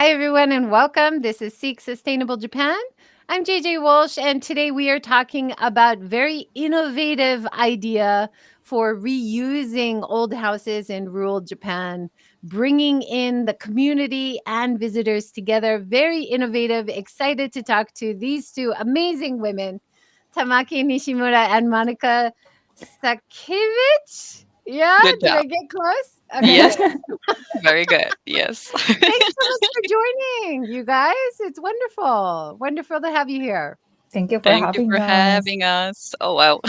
Hi, everyone, and welcome. This is Seek Sustainable Japan. I'm JJWalsh, and today we are talking about very innovative idea for reusing old houses in rural Japan, bringing in the community and visitors together. Very innovative. Excited to talk to these two amazing women, Tamaki Nishimura and Monika Sadkiewicz. Yeah, Good did job. I get close? Okay. Yes, very good. Yes. Thanks so much for joining, you guys. It's wonderful. Wonderful to have you here. Thank you for Thank you having for us. having us. Oh, wow.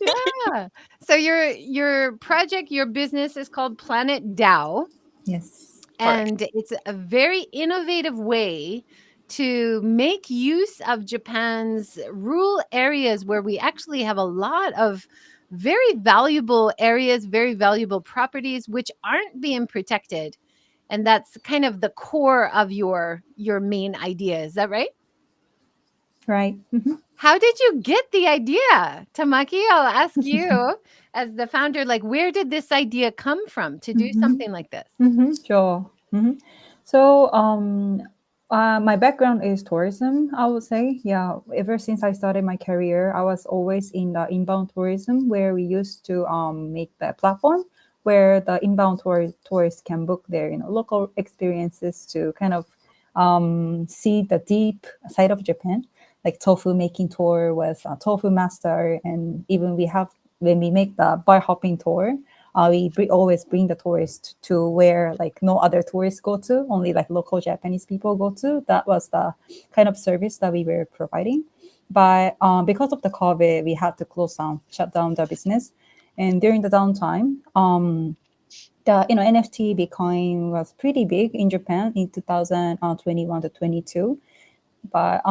Yeah. So your project, your business is called Planet DAO, Yes. Correct. and it's a very innovative way to make use of Japan's rural areas where we actually have a lot of very valuable areas, very valuable properties which aren't being protected. And that's kind of the core of your main idea. Is that right? Right. How did you get the idea? Tamaki, I'll ask you as the founder, like, where did this idea come from to do Mm-hmm. something like this? Sure. So, my background is tourism, I would say. Yeah. Ever since I started my career, I was always in the inbound tourism where we used to make the platform where the inbound tourists can book their local experiences to kind of see the deep side of Japan, like tofu making tour with a tofu master, and even we have when we make the bar hopping tour, always bring the tourists to where like no other tourists go to, only like local Japanese people go to. That was the kind of service that we were providing. But because of the COVID, we had to shut down the business. And during the downtime, the NFT Bitcoin was pretty big in Japan in 2021 to 22. But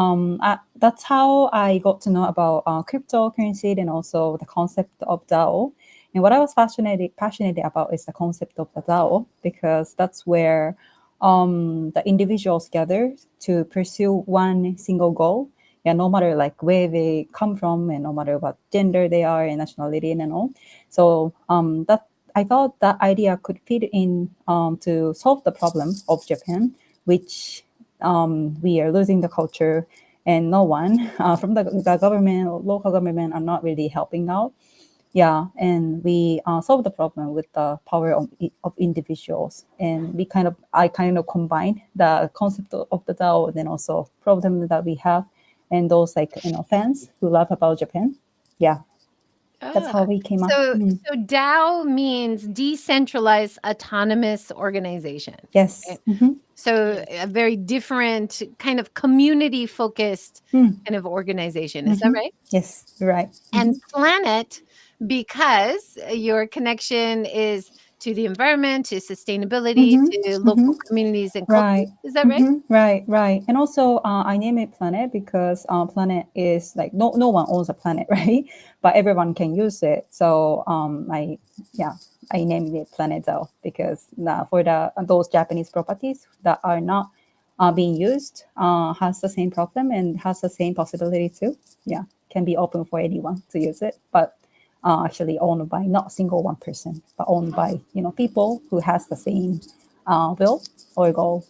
that's how I got to know about cryptocurrency and also the concept of DAO. And what I was passionate about is the concept of the DAO because that's where the individuals gather to pursue one single goal. Yeah, no matter like where they come from and no matter what gender they are and nationality and all. So that I thought that idea could fit in to solve the problem of Japan, which we are losing the culture, and no one from the government or local government are not really helping out. Yeah, and we solve the problem with the power of individuals, and I kind of combined the concept of the DAO and then also problem that we have, and those like fans who love about Japan. Yeah, that's Ah, how we came up. so DAO means decentralized autonomous organization, Yes. right? So Yes. a very different kind of community focused kind of organization. Is that right? Yes, you're right. And planet because your connection is to the environment, to sustainability, to local communities and Right. cultures. Is that right? Right, right. And also, I name it Planet because Planet is like no one owns a planet, right? But everyone can use it. So yeah, I named it Planet DAO because for the those Japanese properties that are not being used has the same problem and has the same possibility too. Yeah, can be open for anyone to use it, but actually owned by not a single one person, but owned by people who has the same will or goal.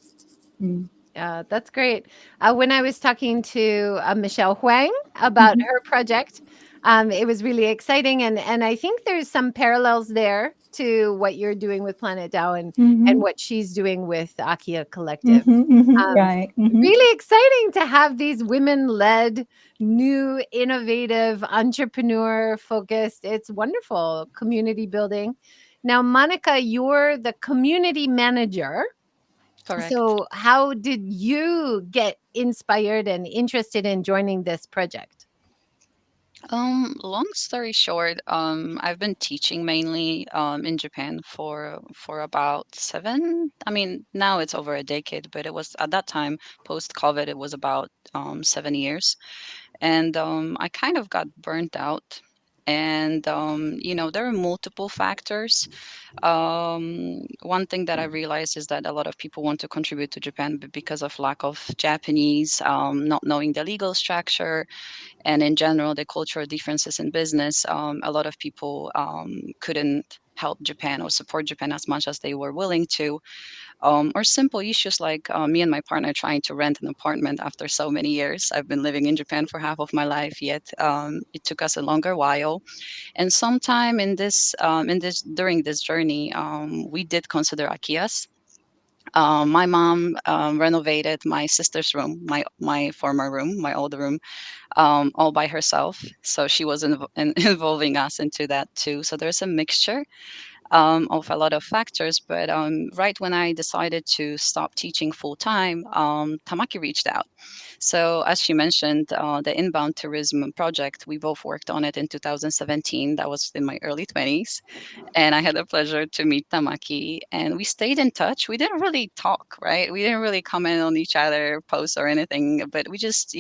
Yeah, that's great. When I was talking to Michelle Huang about her project, it was really exciting, and I think there's some parallels there to what you're doing with Planet DAO and what she's doing with the AKIYA Collective. Um, Right. really exciting to have these women-led, new, innovative, entrepreneur-focused. It's wonderful community building. Now, Monica, you're the community manager. Correct. So, how did you get inspired and interested in joining this project? Long story short, I've been teaching mainly in Japan for about seven. I mean, now it's over a decade, but it was at that time post COVID. It was about 7 years, and I kind of got burnt out. And there are multiple factors. One thing that I realized is that a lot of people want to contribute to Japan, but because of lack of Japanese, not knowing the legal structure, and in general the cultural differences in business, a lot of people couldn't help Japan or support Japan as much as they were willing to, or simple issues like me and my partner trying to rent an apartment after so many years. I've been living in Japan for half of my life, yet it took us a longer while. And sometime in this during this journey, we did consider AKIYAs. My mom renovated my sister's room, my former room, my old room, all by herself. So she was involving us into that too. So there's a mixture of a lot of factors. But right when I decided to stop teaching full time, Tamaki reached out. So as she mentioned, the inbound tourism project, we both worked on it in 2017. That was in my early 20s. And I had the pleasure to meet Tamaki, and we stayed in touch. We didn't really talk, right? We didn't really comment on each other posts or anything, but we just,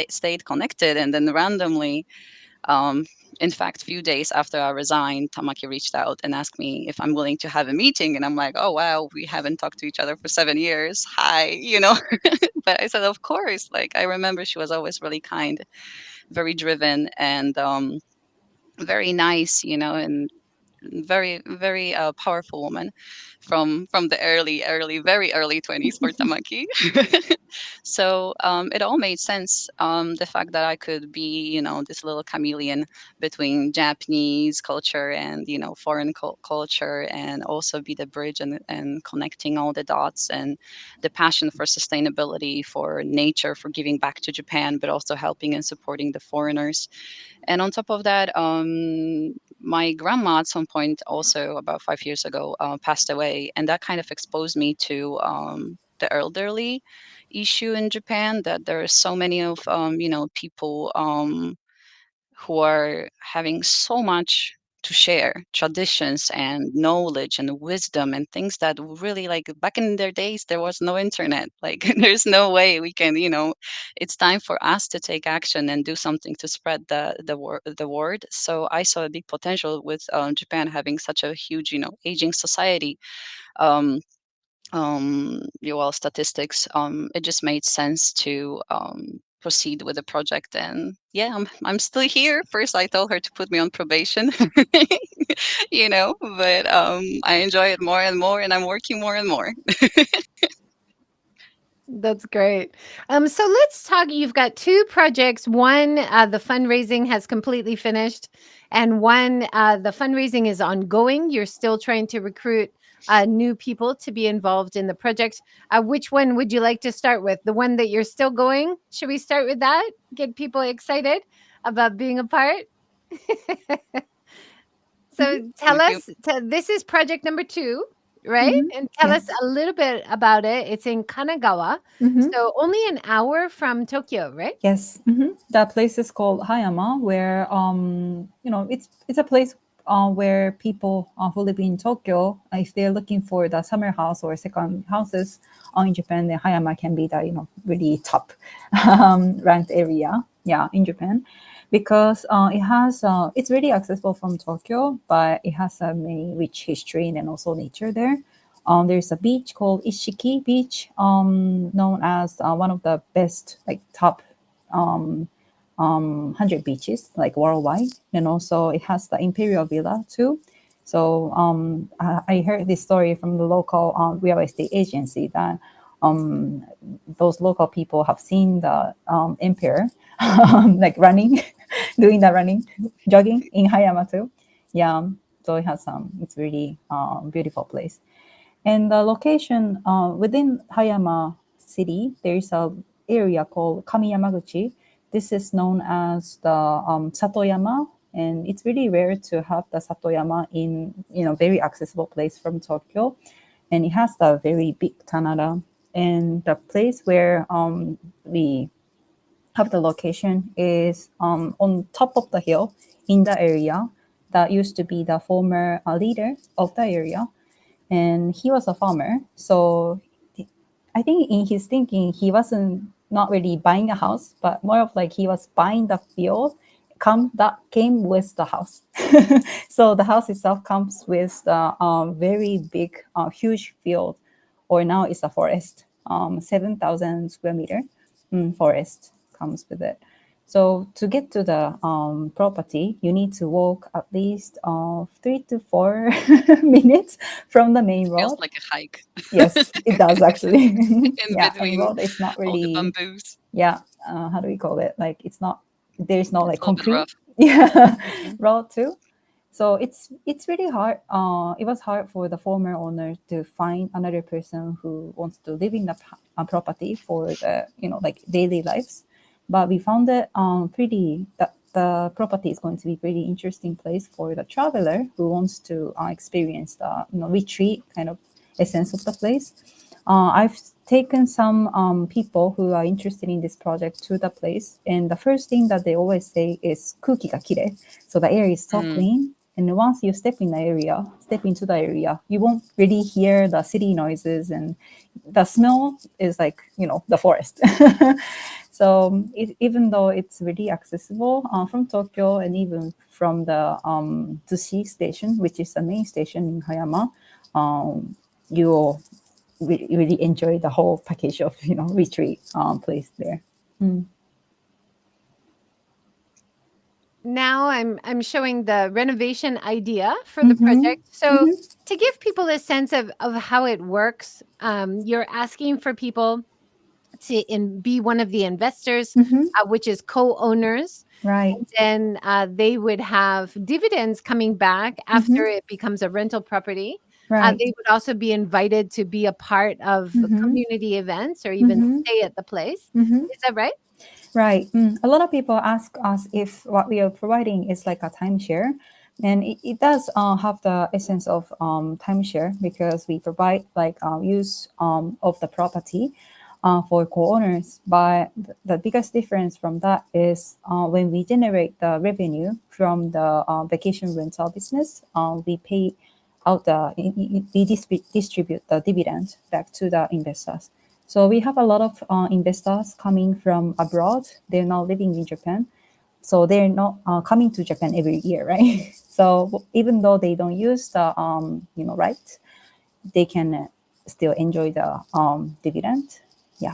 stayed connected. And then randomly, um, in fact, few days after I resigned, Tamaki reached out and asked me if I'm willing to have a meeting. And I'm like, oh, wow, we haven't talked to each other for 7 years. Hi. But I said, of course. Like, I remember she was always really kind, very driven, and very nice, and very very powerful woman from the very early 20s for Tamaki. So it all made sense. The fact that I could be, this little chameleon between Japanese culture and, foreign culture, and also be the bridge and connecting all the dots, and the passion for sustainability, for nature, for giving back to Japan, but also helping and supporting the foreigners. And on top of that, my grandma at some point, also about 5 years ago, passed away, and that kind of exposed me to the elderly issue in Japan. That there are so many of people who are having so much to share, traditions and knowledge and wisdom and things that really, like, back in their days there was no internet. Like, there's no way we can, it's time for us to take action and do something to spread the word. So I saw a big potential with Japan having such a huge, aging society. um, Statistics, it just made sense to proceed with the project. And yeah, I'm still here. First, I told her to put me on probation, but I enjoy it more and more, and I'm working more and more. That's great. So let's talk. You've got two projects. One, the fundraising has completely finished, and one, the fundraising is ongoing. You're still trying to recruit new people to be involved in the project. Which one would you like to start with? The one that you're still going? Should we start with that? Get people excited about being a part? Mhm. So tell If you us, this is project number 2, right? Mhm. And tell us Yes. a little bit about it. It's in Kanagawa, Mhm. so only an hour from Tokyo, right? Yes. That place is called Hayama, where it's a place where people who live in Tokyo, if they're looking for the summer house or second houses in Japan, then Hayama can be the really top ranked area, yeah, in Japan, because it's really accessible from Tokyo, but it has a many rich history and also nature there. There's a beach called Ishiki Beach, known as one of the best, like, top 100 beaches, like, worldwide. And also it has the Imperial Villa too. So I heard this story from the local real estate agency that those local people have seen the emperor like running, doing the running, jogging in Hayama too. Yeah, so it's really beautiful place. And the location within Hayama City, there is a area called Kamiyamaguchi. This is known as the Satoyama, and it's really rare to have the Satoyama in very accessible place from Tokyo, and it has the very big Tanara. And the place where we have the location is on top of the hill in the area that used to be the former leader of the area, and he was a farmer. So I think in his thinking, he wasn't not really buying a house, but more of like he was buying the field that came with the house. So the house itself comes with the very big, huge field, or now it's a forest, 7,000 square meter forest comes with it. So to get to the property, you need to walk at least 3 to 4 minutes from the main Feels road. like a hike Yes, it does actually. in Yeah, and between road is not all the really, bamboos. yeah, how do we call it? Like it's not, there's no It's like a little bit concrete. rough. Yeah, Hmm. road too. So it's really hard. It was hard for the former owner to find another person who wants to live in the property for the like daily lives. But we found it pretty that the property is going to be pretty interesting place for the traveler who wants to experience the retreat kind of essence of the place. I've taken some people who are interested in this project to the place, and the first thing that they always say is "kuki ga kirei," so the air is so Mm. clean. And once you step into the area, you won't really hear the city noises, and the smell is like the forest. So even though it's really accessible from Tokyo and even from the Tsushi station, which is the main station in Hayama, you'll really enjoy the whole package of retreat place there. Mm. Now I'm showing the renovation idea for the Mm-hmm. project. So Mm-hmm. to give people a sense of how it works, you're asking for people to be one of the investors, Mm-hmm. which is co-owners. Right. Then they would have dividends coming back Mm-hmm. after it becomes a rental property. Right. They would also be invited to be a part of Mm-hmm. community events or even Mm-hmm. stay at the place. Mm-hmm. Is that right? Right. A lot of people ask us if what we are providing is like a timeshare. And it does have the essence of timeshare because we provide like use of the property for co-owners. But the biggest difference from that is when we generate the revenue from the vacation rental business, we pay out we distribute the dividends back to the investors. So we have a lot of investors coming from abroad. They're now living in Japan. So they're not coming to Japan every year, right? So even though they don't use the right, they can still enjoy the dividend. Yeah.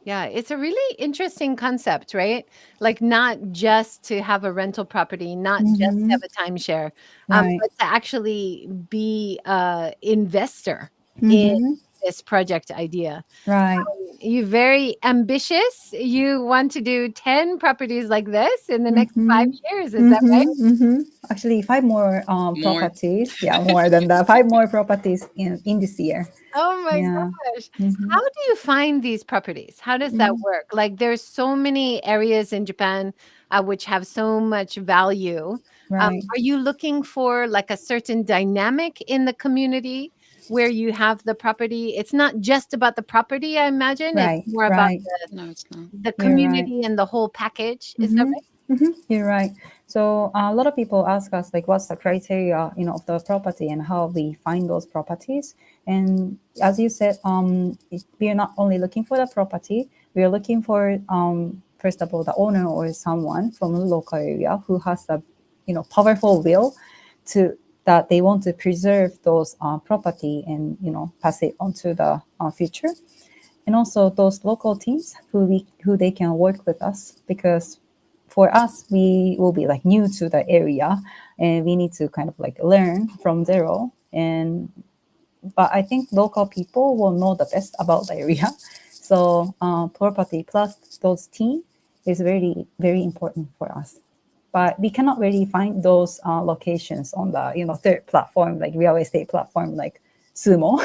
Yeah, it's a really interesting concept, right? Like not just to have a rental property, not just to Mm-hmm. have a timeshare, Right. but to actually be a investor in Mm-hmm. this project idea. Right. You're very ambitious. You want to do 10 properties like this in the next 5 Mm-hmm. years. Is that right? Mm-hmm. Mm-hmm. Actually, 5 more More. properties. Yeah, more than that. 5 more properties in this year. Oh my Yeah. gosh. Mm-hmm. How do you find these properties? How does that work? Like there's so many areas in Japan which have so much value. Right. Are you looking for like a certain dynamic in the community where you have the property? It's not just about the property, I imagine. It's Right. more about Right. No, it's not. the You're right. community and the whole package. Is that Mm-hmm. Mm-hmm. You're right. So a lot of people ask us like, what's the criteria, of the property and how we find those properties. And as you said, we are not only looking for the property. We are looking for first of all the owner or someone from the local area who has a powerful will to that they want to preserve those property and pass it on to the future, and also those local teams who they can work with us, because for us we will be like new to the area and we need to kind of like learn from zero. And but I think local people will know the best about the area. So property plus those team is very very important for us. But we cannot really find those locations on the third platform, like real estate platform like Sumo.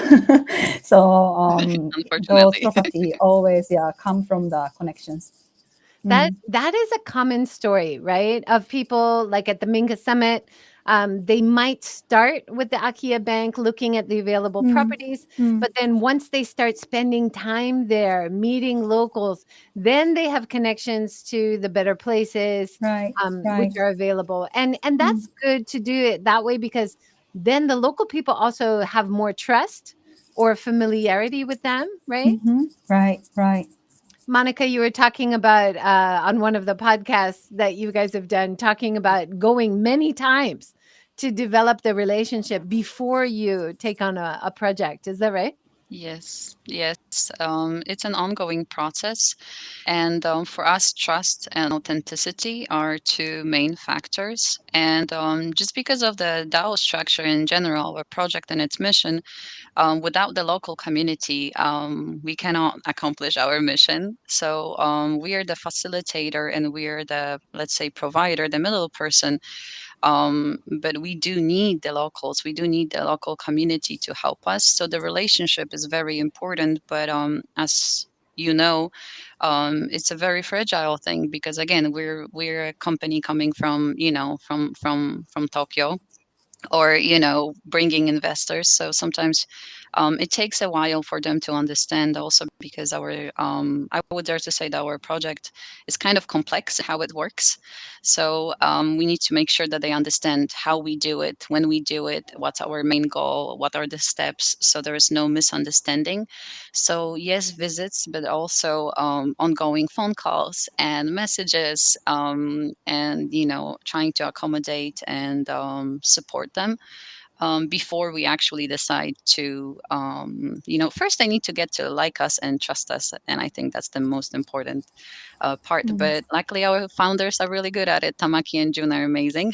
So those Unfortunately. property always come from the connections. That Mm, that is a common story, right? Of people like at the Minga Summit, they might start with the AKIYA Bank looking at the available mm, properties, mm. but then once they start spending time there, meeting locals, then they have connections to the better places, Right, which right. are available. And Mm, that's good to do it that way because then the local people also have more trust or familiarity with them, right? right, right. Monica, you were talking about on one of the podcasts that you guys have done, talking about going many times to develop the relationship before you take on a project. Is that right? Yes. It's an ongoing process. And for us, trust and authenticity are two main factors. And just because of the DAO structure in general, our project and its mission, without the local community, we cannot accomplish our mission. So we are the facilitator and we are the, let's say, provider, the middle person, but we do need the locals. We do need the local community to help us. So the relationship is very important. But as you know, it's a very fragile thing because again, we're a company coming from from Tokyo, or bringing investors. So sometimes it takes a while for them to understand, also because our I would dare to say that our project is kind of complex in how it works. So we need to make sure that they understand how we do it, when we do it, what's our main goal, what are the steps, so there is no misunderstanding. So yes, visits, but also ongoing phone calls and messages, and trying to accommodate and support them before we actually decide to, first they need to get to like us and trust us, and I think that's the most important part. Mm. But luckily our founders are really good at it. Tamaki and June are amazing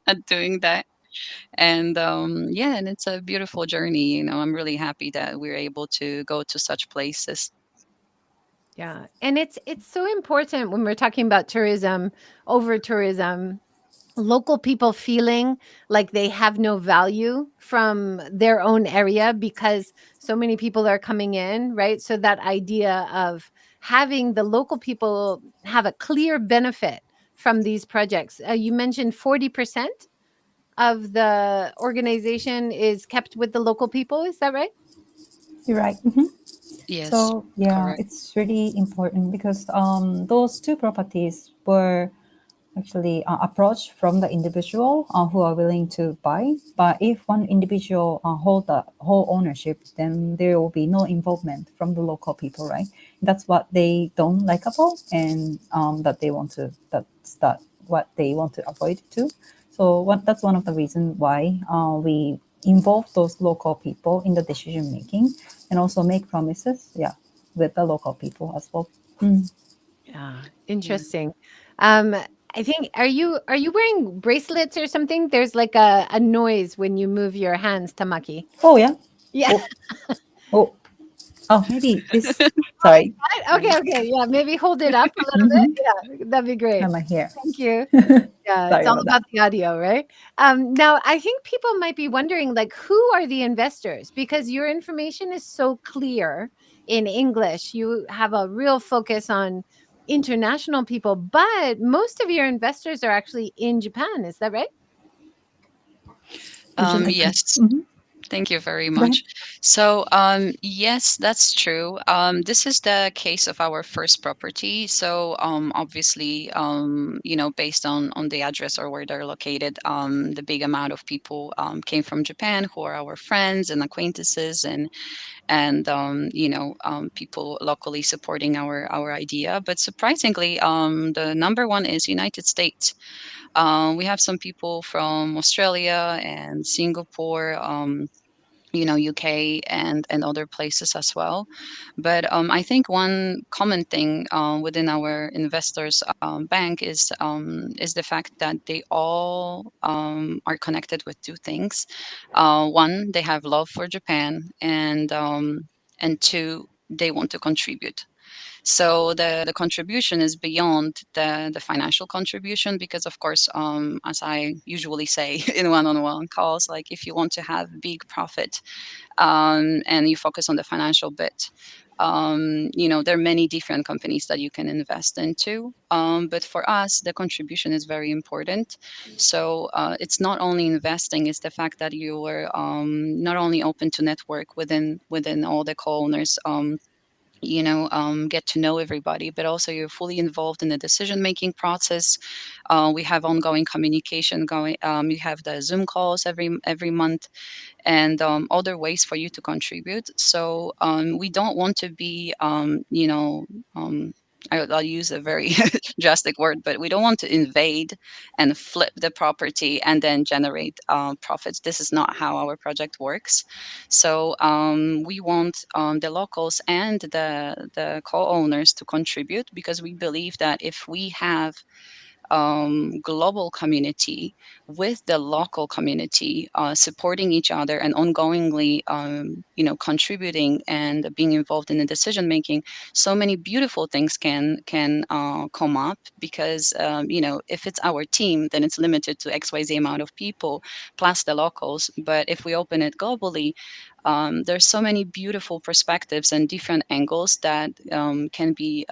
at doing that. And yeah, and it's a beautiful journey. I'm really happy that we're able to go to such places. Yeah, and it's so important when we're talking about tourism, over tourism, local people feeling like they have no value from their own area because so many people are coming in, right? So that idea of having the local people have a clear benefit from these projects. You mentioned 40% of the organization is kept with the local people. Is that right? You're right. Mhm. Yes, So yeah, correct. it's really important because those two properties were actually approached from the individual who are willing to buy. But if one individual hold the whole ownership, then there will be no involvement from the local people, right? That's what they don't like about, and that they want to. That what they want to avoid too. So that's one of the reasons why we involve those local people in the decision making, and also make promises. Yeah, with the local people as well. Mm. Yeah, Yeah. interesting. Um, I think are you wearing bracelets or something? There's like a noise when you move your hands, Tamaki. Oh yeah. Yeah. Oh oh. Oh, maybe this. Oh, is Sorry, that okay, okay, yeah, maybe hold it up a little bit. hmm Yeah, that'd be great. I'm here. Thank you. Yeah, it's Sorry all about that. about the audio, right? Now I think people might be wondering, like, who are the investors? Because your information is so clear in English. You have a real focus on international people, but most of your investors are actually in Japan. Is that right? Would you like to? Yes. Hmm. Thank you very Go ahead. much. So, yes, that's true. This is the case of our first property. So, obviously, based on the address or where they're located, the big amount of people came from Japan, who are our friends and acquaintances, and people locally supporting our idea. But surprisingly, the number one is United States. We have some people from Australia and Singapore. UK and other places as well. But I think one common thing within our investors bank is the fact that they all are connected with two things. One, they have love for Japan, and two, they want to contribute. So the contribution is beyond the financial contribution, because of course, as I usually say in one-on-one calls, like if you want to have big profit, and you focus on the financial bit, there are many different companies that you can invest into. But for us, the contribution is very important. So it's not only investing; it's the fact that you are not only open to network within all the co-owners. Get to know everybody, but also you're fully involved in the decision making process. We have ongoing communication going. You have the Zoom calls every month, and other ways for you to contribute. So we don't want to be, I'll use a very drastic word, but we don't want to invade and flip the property and then generate profits. This is not how our project works. So we want the locals and the co-owners to contribute, because we believe that if we have global community with the local community supporting each other and ongoingly contributing and being involved in the decision making, so many beautiful things can come up, because if it's our team, then it's limited to XYZ amount of people plus the locals. But if we open it globally, there's so many beautiful perspectives and different angles that can be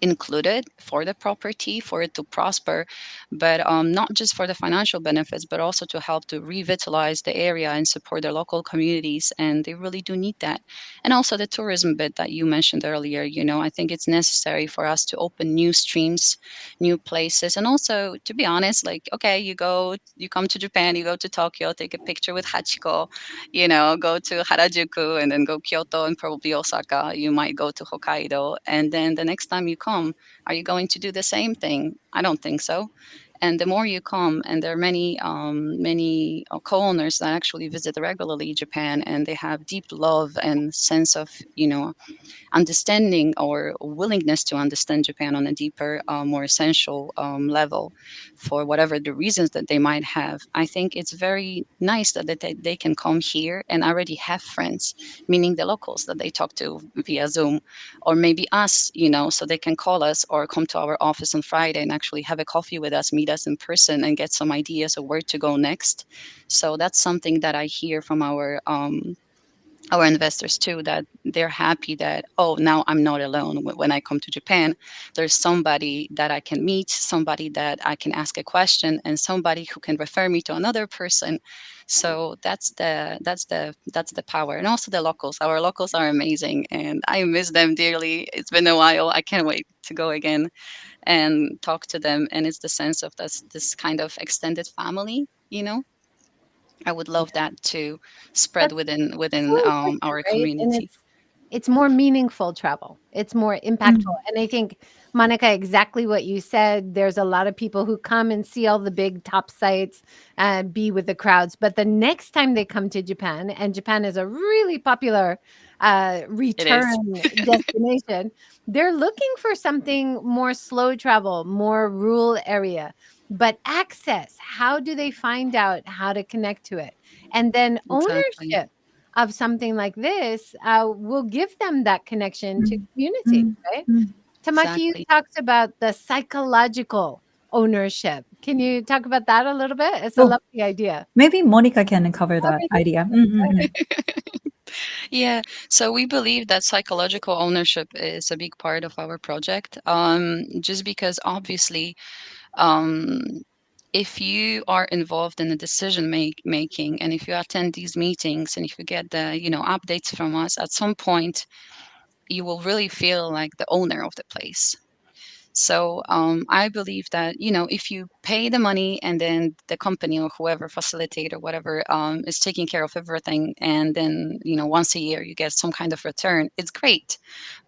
included for the property for it to prosper, but not just for the financial benefits, but also to help to revitalize the area and support their local communities. And they really do need that. And also the tourism bit that you mentioned earlier, I think it's necessary for us to open new streams, new places. And also, to be honest, like, okay, you come to Japan, you go to Tokyo, take a picture with Hachiko, go to Harajuku, and then go Kyoto and probably Osaka. You might go to Hokkaido. And then the next time you come, are you going to do the same thing? I don't think so. And the more you come, and there are many co-owners that actually visit regularly Japan, and they have deep love and sense of understanding or willingness to understand Japan on a deeper, more essential level, for whatever the reasons that they might have. I think it's very nice that they can come here and already have friends, meaning the locals that they talk to via Zoom, or maybe us, so they can call us or come to our office on Friday and actually have a coffee with us, meet us in person, and get some ideas of where to go next. So that's something that I hear from our investors too, that they're happy that, oh, now I'm not alone. When I come to Japan, there's somebody that I can meet, somebody that I can ask a question, and somebody who can refer me to another person. So that's the power. And also the locals, our locals are amazing, and I miss them dearly. It's been a while. I can't wait to go again and talk to them. And it's the sense of this kind of extended family. I would love that to spread That's within so different, our right? And community. it's more meaningful travel. It's more impactful. Mm. And I think, Monica, exactly what you said. There's a lot of people who come and see all the big top sites and be with the crowds. But the next time they come to Japan, and Japan is a really popular It is. return destination, they're looking for something more slow travel, more rural area. But access, how do they find out how to connect to it? And then Exactly. ownership of something like this will give them that connection to Mm. community, Mm. right? Mm. Tamaki, you Exactly. talked about the psychological ownership. Can you talk about that a little bit? It's a Oh, lovely idea. maybe Monica can cover that Okay, idea. Mm. Yeah. So we believe that psychological ownership is a big part of our project. Just because obviously, um, if you are involved in the decision making, and if you attend these meetings, and if you get the updates from us, at some point you will really feel like the owner of the place. So I believe that if you pay the money, and then the company or whoever facilitate or whatever is taking care of everything, and then once a year you get some kind of return, it's great.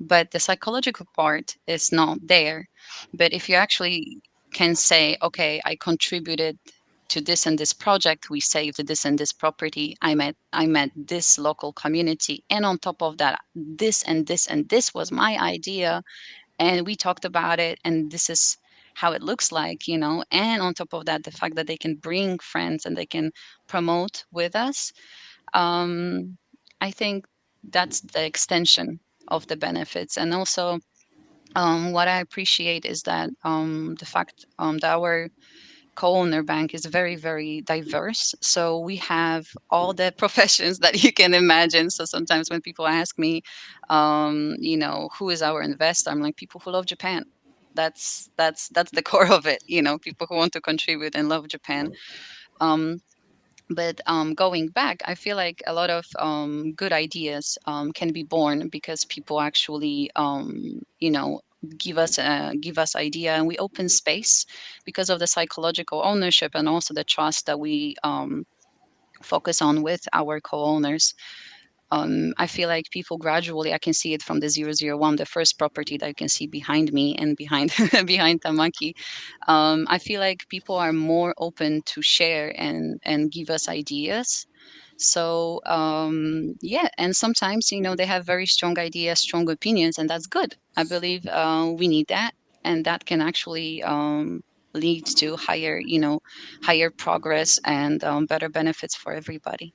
But the psychological part is not there. But if you actually can say, okay, I contributed to this and this project, we saved this and this property, I met this local community, and on top of that, this and this and this was my idea, and we talked about it, and this is how it looks like. And on top of that, the fact that they can bring friends and they can promote with us, um, I think that's the extension of the benefits. And also, what I appreciate is that the fact that our co-owner bank is very, very diverse. So we have all the professions that you can imagine. So sometimes when people ask me, who is our investor, I'm like, people who love Japan. That's the core of it. People who want to contribute and love Japan. Um, but going back, I feel like a lot of good ideas can be born because people actually, give us idea, and we open space because of the psychological ownership and also the trust that we focus on with our co-owners. I feel like people gradually, I can see it from the 001, the first property that you can see behind me and behind behind Tamaki. I feel like people are more open to share and give us ideas. So yeah, and sometimes they have very strong ideas, strong opinions, and that's good. I believe we need that, and that can actually lead to higher progress and better benefits for everybody.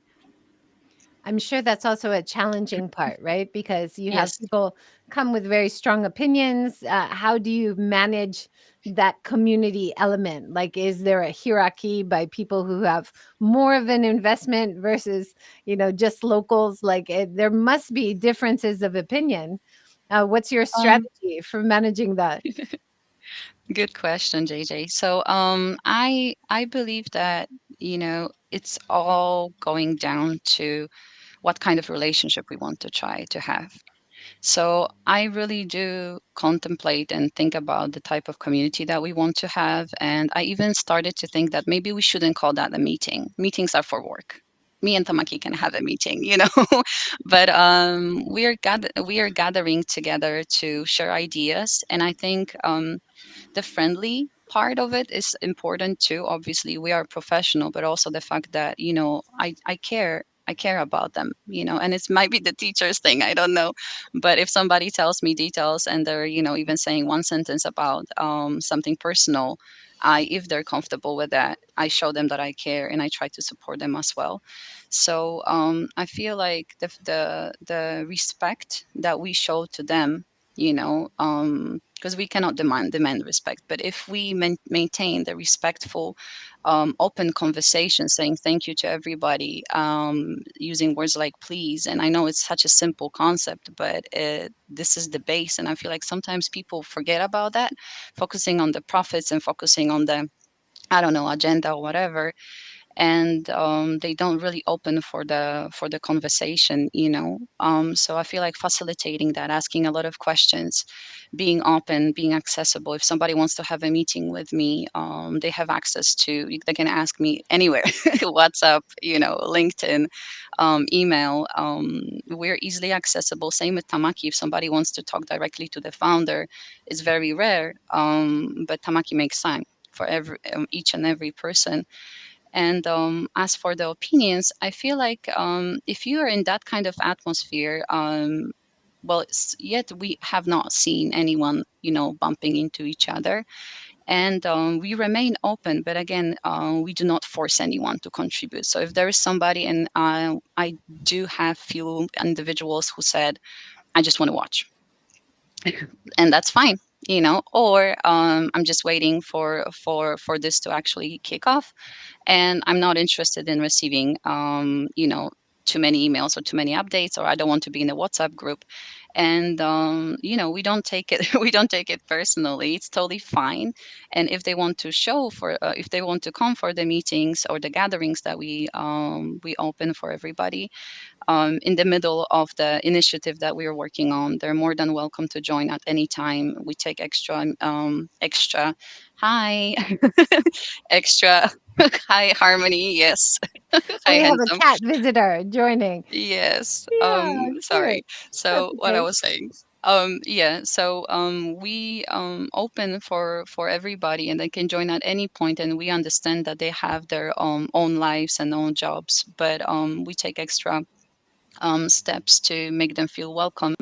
I'm sure that's also a challenging part, right? Because you have Yes. people come with very strong opinions. How do you manage that community element? Like, is there a hierarchy by people who have more of an investment versus, just locals? Like, there must be differences of opinion. What's your Um, strategy for managing that? Good question, JJ. So, I believe that it's all going down to what kind of relationship we want to try to have. So, I really do contemplate and think about the type of community that we want to have, and I even started to think that maybe we shouldn't call that a meeting. Meetings are for work. Me and Tamaki can have a meeting, but we are gathering together to share ideas, and I think the friendly part of it is important too. Obviously we are professional, but also the fact that I care about them, and it might be the teacher's thing, I don't know. But if somebody tells me details and they're even saying one sentence about something personal, if they're comfortable with that, I show them that I care and I try to support them as well. So I feel like the respect that we show to them, because we cannot demand respect, but if we maintain the respectful open conversation, saying thank you to everybody, using words like please, and I know it's such a simple concept, but this is the base, and I feel like sometimes people forget about that, focusing on the profits and focusing on the, I don't know, agenda or whatever, and they don't really open for the conversation. So I feel like facilitating that, asking a lot of questions, being open, being accessible. If somebody wants to have a meeting with me, they have access to, they can ask me anywhere. WhatsApp, LinkedIn, email. We're easily accessible. Same with Tamaki. If somebody wants to talk directly to the founder, it's very rare, but Tamaki makes time for each and every person. And as for the opinions, I feel like if you are in that kind of atmosphere, well, yet we have not seen anyone, bumping into each other. And we remain open, but again, we do not force anyone to contribute. So if there is somebody, and I do have few individuals who said, I just want to watch, and that's fine. Or I'm just waiting for this to actually kick off, and I'm not interested in receiving, too many emails or too many updates, or I don't want to be in a WhatsApp group. And we don't take it we don't take it personally. It's totally fine. And if they want to if they want to come for the meetings or the gatherings that we open for everybody, in the middle of the initiative that we are working on, they're more than welcome to join at any time. We take extra hi extra hi Harmony, yes. Hi We have a handsome. cat visitor joining. Yes. Yeah, cute. Sorry. That's So what I okay. was saying. Yeah, so we open for everybody, and they can join at any point, and we understand that they have their own lives and own jobs, but we take extra steps to make them feel welcome,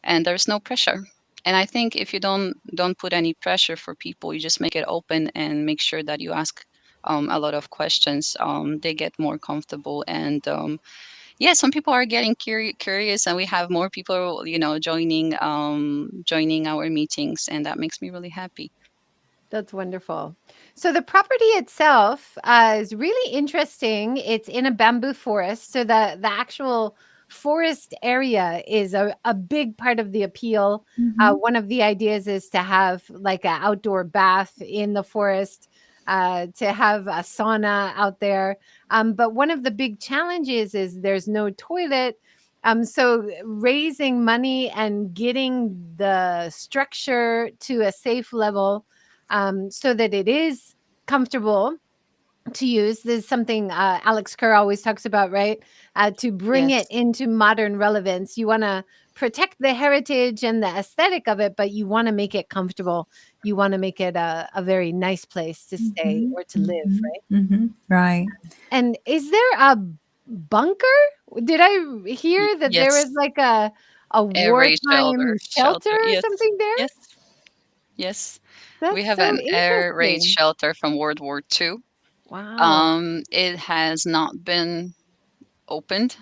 and there's no pressure. And I think if you don't put any pressure for people, you just make it open and make sure that you ask a lot of questions, they get more comfortable. And yeah, some people are getting curious, and we have more people, joining our meetings, and that makes me really happy. That's wonderful. So the property itself is really interesting. It's in a bamboo forest, so the actual forest area is a big part of the appeal. Mm-hmm. One of the ideas is to have like an outdoor bath in the forest, to have a sauna out there. But one of the big challenges is there's no toilet. So raising money and getting the structure to a safe level, so that it is comfortable to use. This is something Alex Kerr always talks about, right? To bring it Yes. into modern relevance, you want to protect the heritage and the aesthetic of it, but you want to make it comfortable. You want to make it a very nice place to stay Mm-hmm. or to live, Mm-hmm. right? Mm-hmm. Right. And is there a bunker? Did I hear that there was Yes. like a Air raid wartime shelter shelter. or Yes. something there? Yes. Yes. We That's have so an air raid interesting. shelter from World War II. Wow. It has not been opened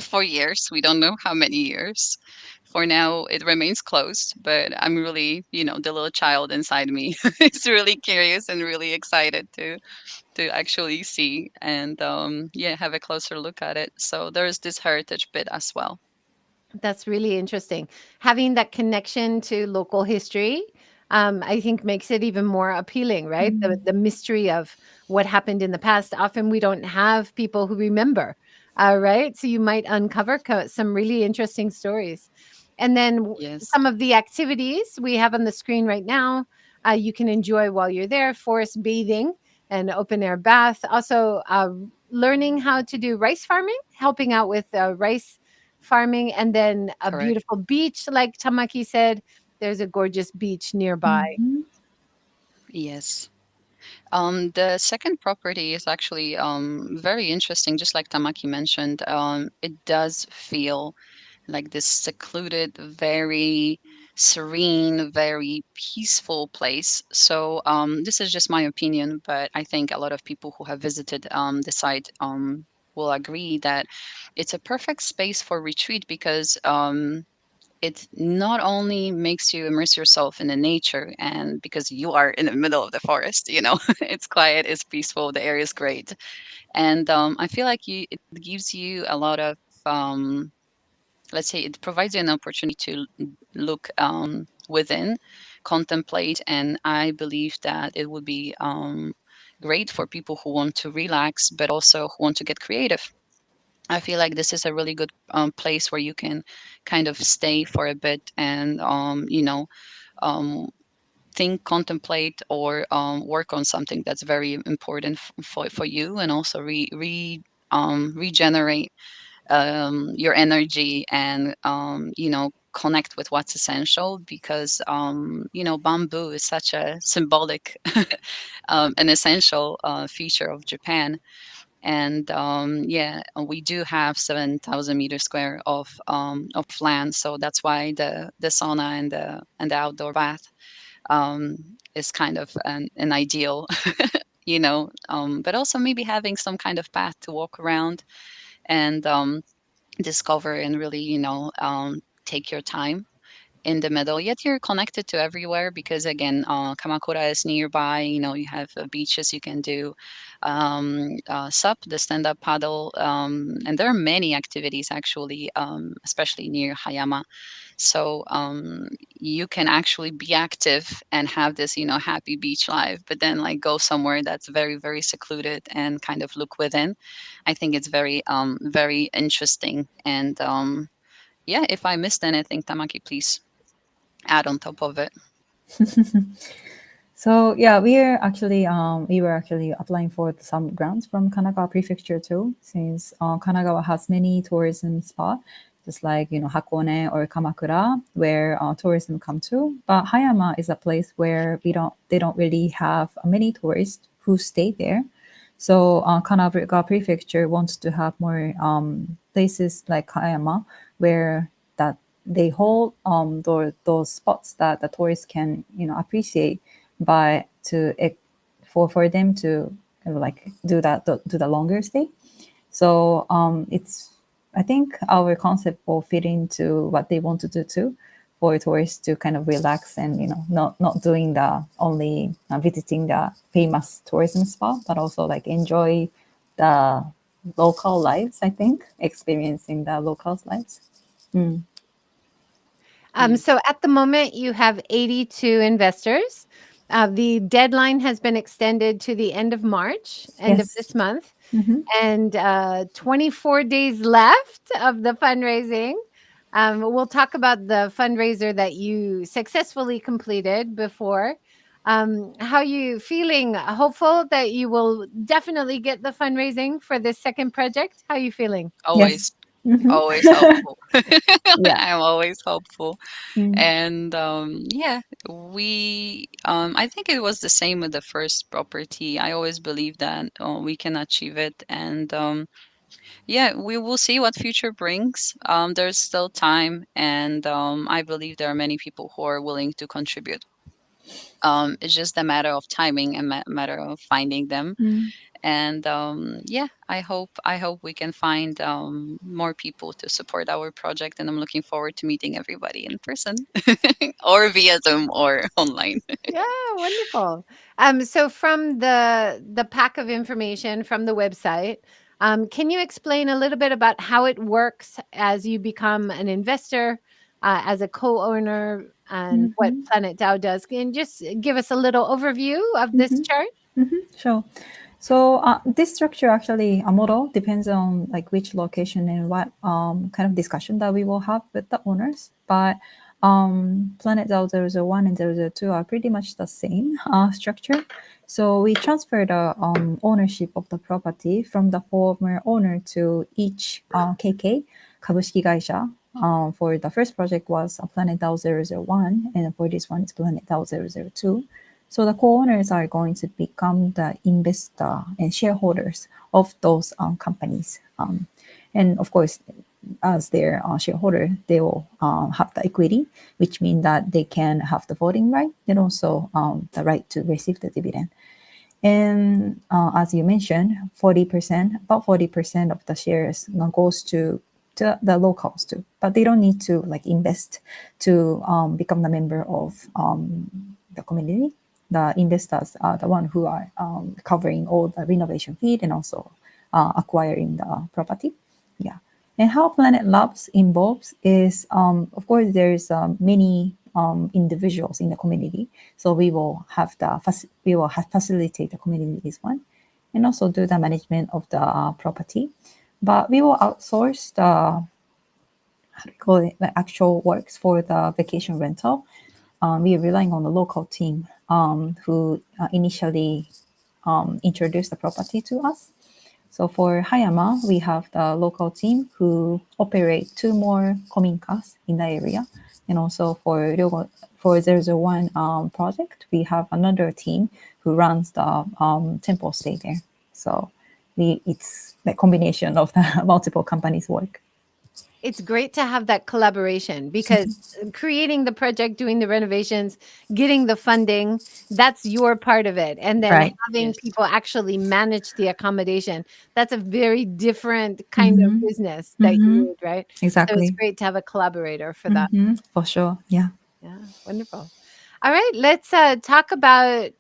for years. We don't know how many years. For now, it remains closed, but I'm really, the little child inside me is really curious and really excited to actually see and yeah, have a closer look at it. So there's this heritage bit as well. That's really interesting. Having that connection to local history, I think makes it even more appealing, right? The mystery of what happened in the past. Often we don't have people who remember, right? So you might uncover some really interesting stories. And then Yes, some of the activities we have on the screen right now, you can enjoy while you're there: forest bathing and open air bath. Also, learning how to do rice farming, helping out with rice farming, and then a correct. beautiful beach, like Tamaki said. There's a gorgeous beach nearby. Mm-hmm. Yes. The second property is actually very interesting, just like Tamaki mentioned. It does feel like this secluded, very serene, very peaceful place. So this is just my opinion, but I think a lot of people who have visited the site will agree that it's a perfect space for retreat because it not only makes you immerse yourself in the nature and because you are in the middle of the forest, it's quiet, it's peaceful, the air is great. And I feel like it gives you a lot of um, let's say it provides you an opportunity to look within, contemplate, and I believe that it would be great for people who want to relax, but also who want to get creative. I feel like this is a really good place where you can kind of stay for a bit and, um, think, contemplate, or work on something that's very important for you, and also regenerate your energy and connect with what's essential because bamboo is such a symbolic an essential feature of Japan. And yeah, we do have 7,000 meters square of land, so that's why the sauna and the outdoor bath um, is kind of an ideal but also maybe having some kind of path to walk around and discover and really, take your time in the middle, yet you're connected to everywhere because again, Kamakura is nearby. You have beaches you can do, sup, the stand-up paddle, and there are many activities actually, especially near Hayama. So you can actually be active and have this, happy beach life, but then like go somewhere that's very, very secluded and kind of look within. I think it's very, very interesting. And yeah, if I missed anything, Tamaki, please add on top of it. So yeah, we were actually applying for some grants from Kanagawa Prefecture too, since Kanagawa has many tourism spots, just like Hakone or Kamakura, where tourism come to. But Hayama is a place where they don't really have many tourists who stay there. So Kanagawa Prefecture wants to have more places like Hayama where that they hold those spots that the tourists can appreciate by for them to kind of like do the longer stay. So it's I think our concept will fit into what they want to do too, for tourists to kind of relax and not doing the only visiting the famous tourism spot, but also like enjoy the local lives. I think experiencing the locals' lives. Mm. Yes. So at the moment, you have 82 investors. The deadline has been extended to the end of March, end of Yes. this month, Mm-hmm. and 24 days left of the fundraising. We'll talk about the fundraiser that you successfully completed before. How you feeling? Hopeful that you will definitely get the fundraising for this second project? How you feeling? Yes. Always, Hmm. always hopeful. Yeah. I'm always hopeful. Mm. And yeah, I think it was the same with the first property. I always believe that we can achieve it. And yeah, we will see what future brings. There's still time. And I believe there are many people who are willing to contribute. It's just a matter of timing and matter of finding them. Mm. And yeah, I hope we can find more people to support our project, and I'm looking forward to meeting everybody in person or via Zoom or online. Yeah, wonderful. So from the pack of information from the website, can you explain a little bit about how it works as you become an investor, as a co-owner, and what Mhm. Planet DAO does? Can you just give us a little overview of this Mhm. chart? Mhm. Sure. So this structure actually a model depends on like which location and what kind of discussion that we will have with the owners. But Planet DAO 001 and 002 are pretty much the same structure. So we transfer the ownership of the property from the former owner to each KK 株式会社. For the first project was Planet DAO 001, and for this one it's Planet DAO 002. So the co-owners are going to become the investor and shareholders of those companies. And of course, as their shareholder, they will have the equity, which means that they can have the voting right and also the right to receive the dividend. And as you mentioned, 40%, about 40% of the shares goes to the locals too, but they don't need to like invest to become the member of the community. The investors are the one who are covering all the renovation fee and also acquiring the property. Yeah. And how Planet Labs involves is, of course, there's many individuals in the community. So we will have facilitate the community this one, and also do the management of the property. But we will outsource the how do you call it the actual works for the vacation rental. We are relying on the local team who initially introduced the property to us. So for Hayama, we have the local team who operate two more kominkas in the area. And also for 001 project, we have another team who runs the temple stay there. So it's the combination of the multiple companies' work. It's great to have that collaboration because creating the project, doing the renovations, getting the funding, that's your part of it. And then Right. having Yes. people actually manage the accommodation, that's a very different kind of Mm-hmm. business that you Mm-hmm. need, right? So it's Exactly. great to have a collaborator for that. Mm-hmm. For sure. Yeah. Yeah, wonderful. All right, let's talk about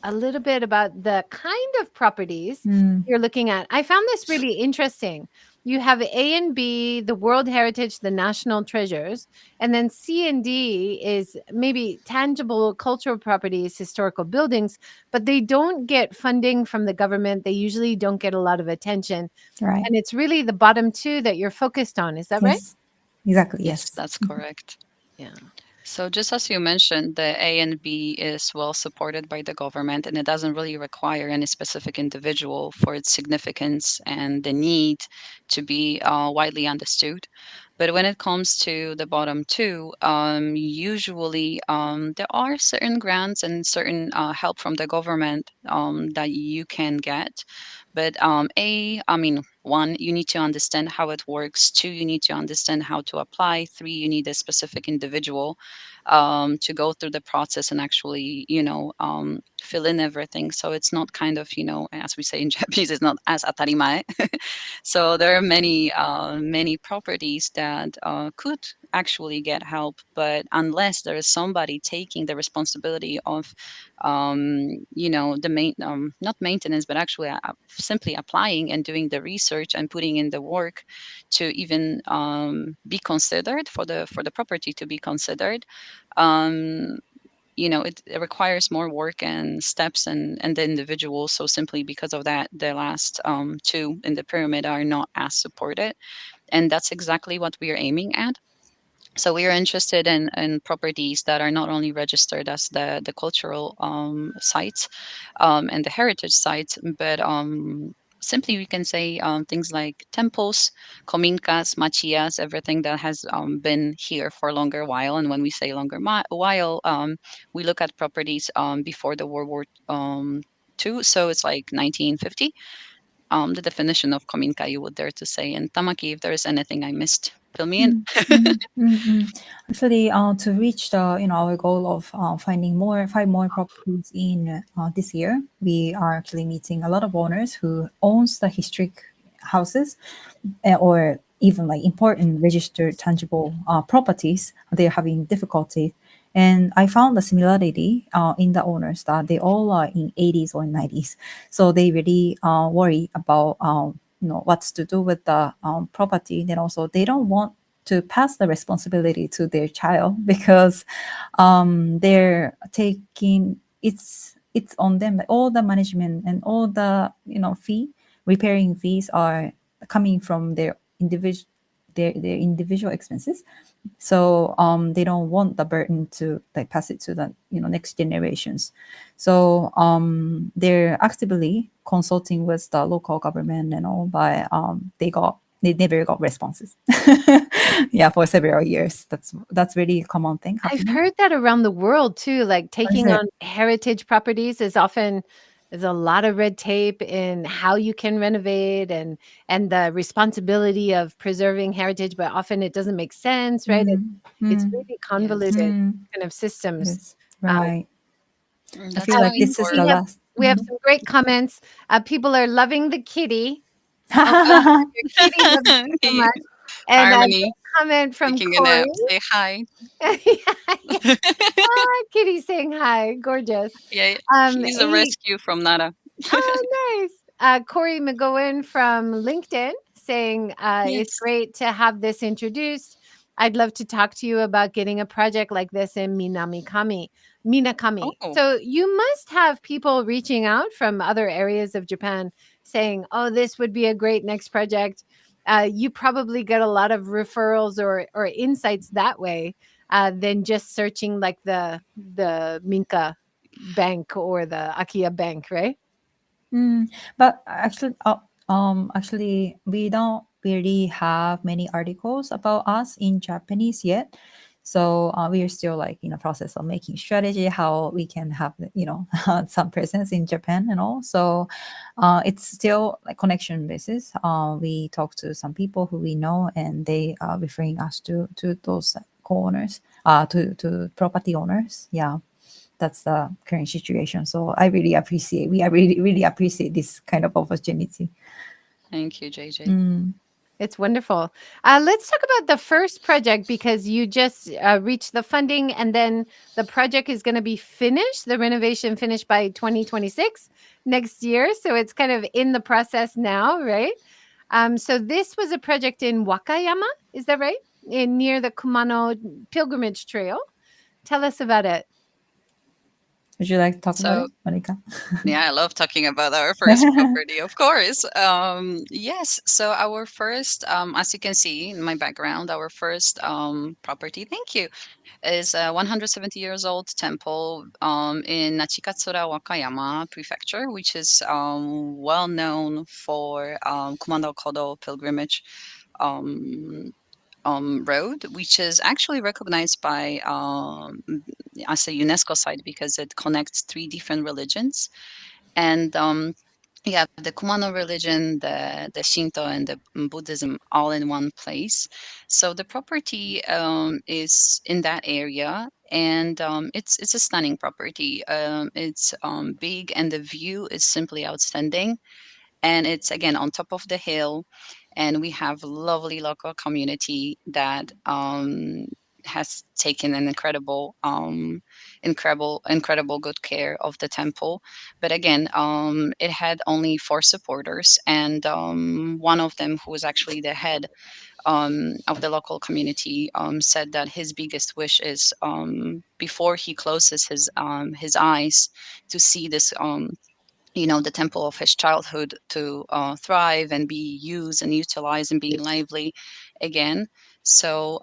a little bit about the kind of properties Mm. you're looking at. I found this really interesting. You have A and B, the World Heritage, the National Treasures, and then C and D is maybe tangible cultural properties, historical buildings, but they don't get funding from the government. They usually don't get a lot of attention. Right. And it's really the bottom two that you're focused on. Is that right? Yes. Exactly. Yes, Yes. that's correct. Yeah. So just as you mentioned, the A and B is well supported by the government, and it doesn't really require any specific individual for its significance and the need to be widely understood. But when it comes to the bottom two, usually there are certain grants and certain help from the government that you can get. But one, you need to understand how it works. Two, you need to understand how to apply. Three, you need a specific individual to go through the process and actually, fill in everything. So it's not kind of, as we say in Japanese, it's not as atarimae. So there are many properties that could actually get help, but unless there is somebody taking the responsibility of, the not maintenance, but actually simply applying and doing the research and putting in the work to even be considered for the property to be considered. Um, it requires more work and steps and the individual. So simply because of that, the last two in the pyramid are not as supported, and that's exactly what we are aiming at. So we are interested in properties that are not only registered as the cultural sites and the heritage sites, but simply we can say things like temples, kominkas, machiyas, everything that has been here for a longer while. And when we say longer while, we look at properties before the World War II. So it's like 1950. The definition of kominka, you would dare to say. And Tamaki, if there is anything I missed, fill me in. Mm, Actually, to reach the our goal of finding more 5 more properties in this year, we are actually meeting a lot of owners who owns the historic houses, or even like important registered tangible properties. They're having difficulty, and I found the similarity in the owners that they all are in 80s or 90s, so they really worry about what to do with the property. Then also they don't want to pass the responsibility to their child because they're taking it's on them. Like, all the management and all the repairing fees are coming from their individual expenses. So they don't want the burden to like pass it to the next generations. So they're actively consulting with the local government and all, but they never got responses. Yeah, for several years. That's really a common thing I've happening. heard that around the world too, like What is taking it? on heritage properties is often there's a lot of red tape in how you can renovate and the responsibility of preserving heritage, but often it doesn't make sense, right? Mm, It's mm, really Yes. convoluted mm, kind of systems. yes, Um, right. I That's feel like why we this is for the we have last. we have some great comments. People are loving the kitty. Uh, your kitty loves you so much. And a Harmony great comment from taking a nap. Corey. Say hi. Yeah, yeah. Ah, kitty saying hi. Gorgeous. Yeah, she's a Hey, rescue from Nara. oh, nice. Corey McGowan from LinkedIn saying it's Yes. great to have this introduced. I'd love to talk to you about getting a project like this in Minakami. Oh, So you must have people reaching out from other areas of Japan saying, "Oh, this would be a great next project." You probably get a lot of referrals or insights that way than just searching like the Minka bank or the AKIYA bank, right? Mm, but actually, we don't really have many articles about us in Japanese yet. So we are still like in the process of making strategy how we can have some presence in Japan and all. So it's still like connection basis. We talk to some people who we know, and they are referring us to those co-owners, to property owners. Yeah, that's the current situation. So we are really appreciate this kind of opportunity. thank you, JJ. Mm. It's wonderful. Let's talk about the first project because you just reached the funding and then the project is going to be finished, the renovation finished by 2026 next year. So it's kind of in the process now, right? So this was a project in Wakayama, is that right? In near the Kumano Pilgrimage Trail. Tell us about it. Would you like to talk about So it, Monica? yeah, I love talking about our first property, of course. Yes, so our first, as you can see in my background, our first property, thank you, is a 170 years old temple in Nachikatsura, Wakayama Prefecture, which is well known for Kumano Kodo pilgrimage um, road, which is actually recognized by as a UNESCO site because it connects three different religions. And you have the Kumano religion, the Shinto, and the Buddhism all in one place. So the property is in that area, and it's a stunning property. It's big, and the view is simply outstanding. And it's again on top of the hill, and we have lovely local community that has taken an incredible good care of the temple. But again, it had only four supporters, and one of them, who was actually the head of the local community, said that his biggest wish is, before he closes his eyes, to see this the temple of his childhood to thrive and be used and utilized and be lively again. So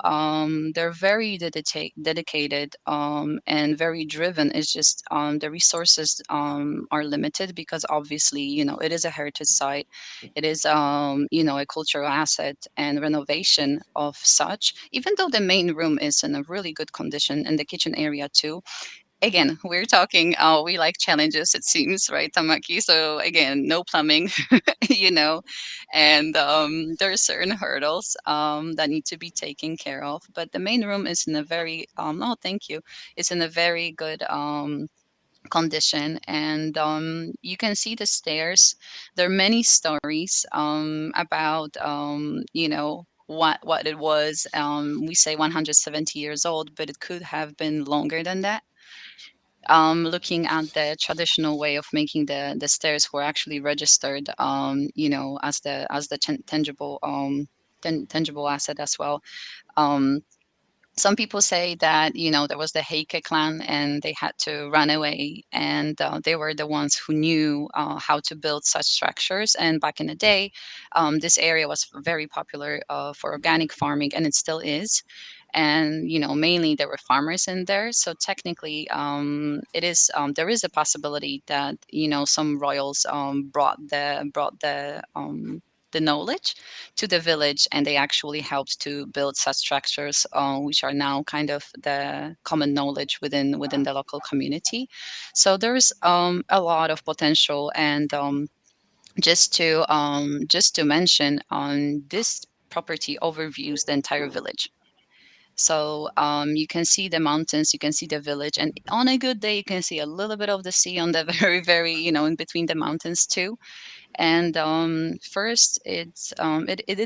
they're very dedicated and very driven. It's just the resources are limited because obviously, it is a heritage site. It is, a cultural asset, and renovation of such, even though the main room is in a really good condition and the kitchen area too. Again, we're talking, we like challenges, it seems, right, Tamaki? So again, no plumbing, you know, and there are certain hurdles that need to be taken care of. But the main room is in a very, oh, thank you, it's in a very good condition. And you can see the stairs. There are many stories about, what it was. We say 170 years old, but it could have been longer than that. Looking at the traditional way of making the stairs were actually registered, as the tangible tangible asset as well. Um, some people say that there was the Heike clan and they had to run away, and they were the ones who knew how to build such structures. And back in the day, this area was very popular for organic farming, and it still is. And mainly there were farmers in there, so technically it is there is a possibility that some royals brought the knowledge to the village, and they actually helped to build such structures, which are now kind of the common knowledge within the local community. So there's a lot of potential. And just to mention, on this property overviews the entire village. So you can see the mountains, you can see the village, and on a good day, you can see a little bit of the sea on the very, very, in between the mountains too. And first, it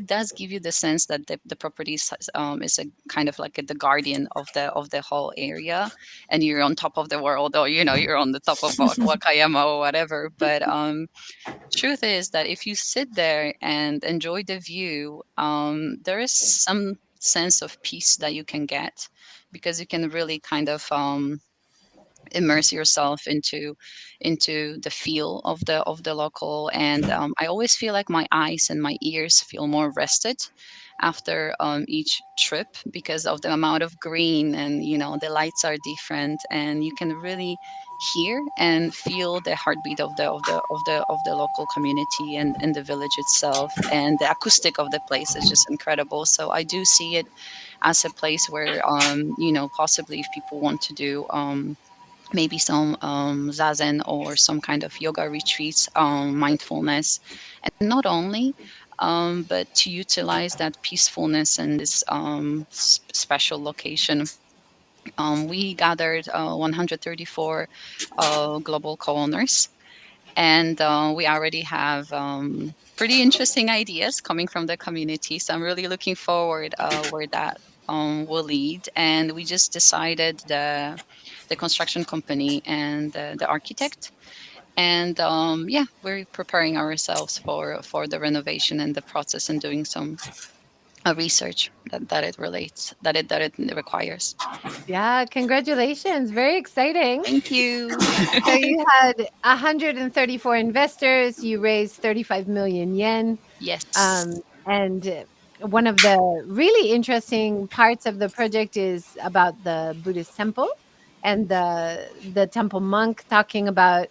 does give you the sense that the property is a kind of like the guardian of the whole area, and you're on top of the world, or you're on the top of Wakayama or whatever. But truth is that if you sit there and enjoy the view, there is some sense of peace that you can get, because you can really kind of immerse yourself into the feel of the local. And I always feel like my eyes and my ears feel more rested after each trip, because of the amount of green, and the lights are different, and you can really hear and feel the heartbeat of the local community, and the village itself. And the acoustic of the place is just incredible. So I do see it as a place where possibly if people want to do maybe some zazen or some kind of yoga retreats, mindfulness, and not only, but to utilize that peacefulness in this special location. We gathered 134 global co-owners, and we already have pretty interesting ideas coming from the community. So I'm really looking forward where that will lead. And we just decided the construction company and the architect. And yeah, we're preparing ourselves for the renovation and the process, and doing some research that it relates that it requires. Yeah, congratulations. Very exciting. Thank you. So you had 134 investors, you raised 35 million yen. Yes. And one of the really interesting parts of the project is about the Buddhist temple, and the temple monk talking about,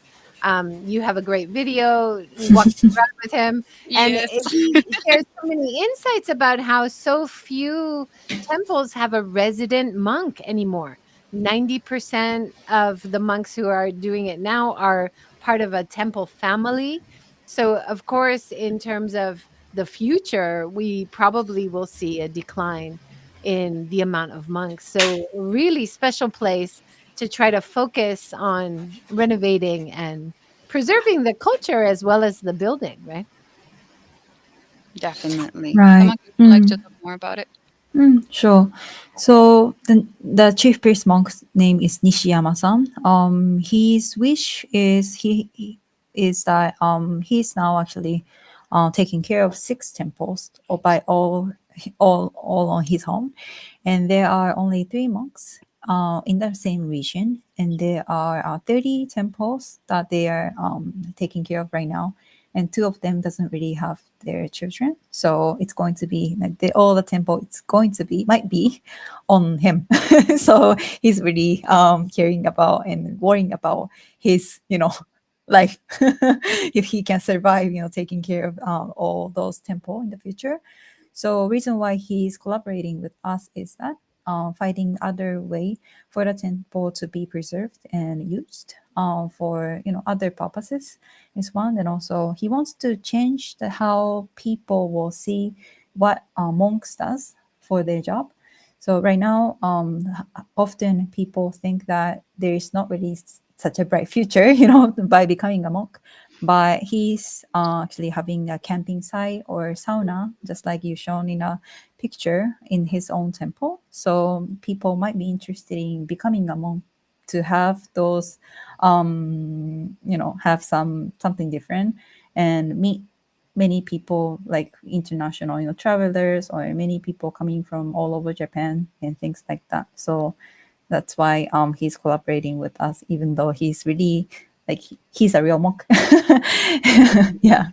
you have a great video walking around with him, and Yes. he shares so many insights about how so few temples have a resident monk anymore. 90% of the monks who are doing it now are part of a temple family. So, of course, in terms of the future, we probably will see a decline in the amount of monks. So, really special place to try to focus on renovating and preserving the culture as well as the building, right? Definitely. Right. Tamaki, would you like to talk more about it? Sure. So the chief priest monk's name is Nishiyama-san. His wish is he is that he's now actually taking care of 6 temples, or by all on his own, and there are only 3 monks in the same region, and there are 30 temples that they are taking care of right now. and two of them doesn't really have their children. So it's going to be like all the tempo. It's going to be might be on him. So he's really caring about and worrying about his life if he can survive taking care of all those tempo in the future. So reason why he's collaborating with us is that finding other way for the temple to be preserved and used for other purposes is one, and also he wants to change how people will see what monks does for their job. So right now, often people think that there is not really such a bright future, by becoming a monk. But he's actually having a camping site or sauna, just like you shown in a picture in his own temple. So people might be interested in becoming a monk to have those, have something different and meet many people like international, travelers, or many people coming from all over Japan and things like that. So that's why he's collaborating with us, even though he's really like he's a real monk. Yeah.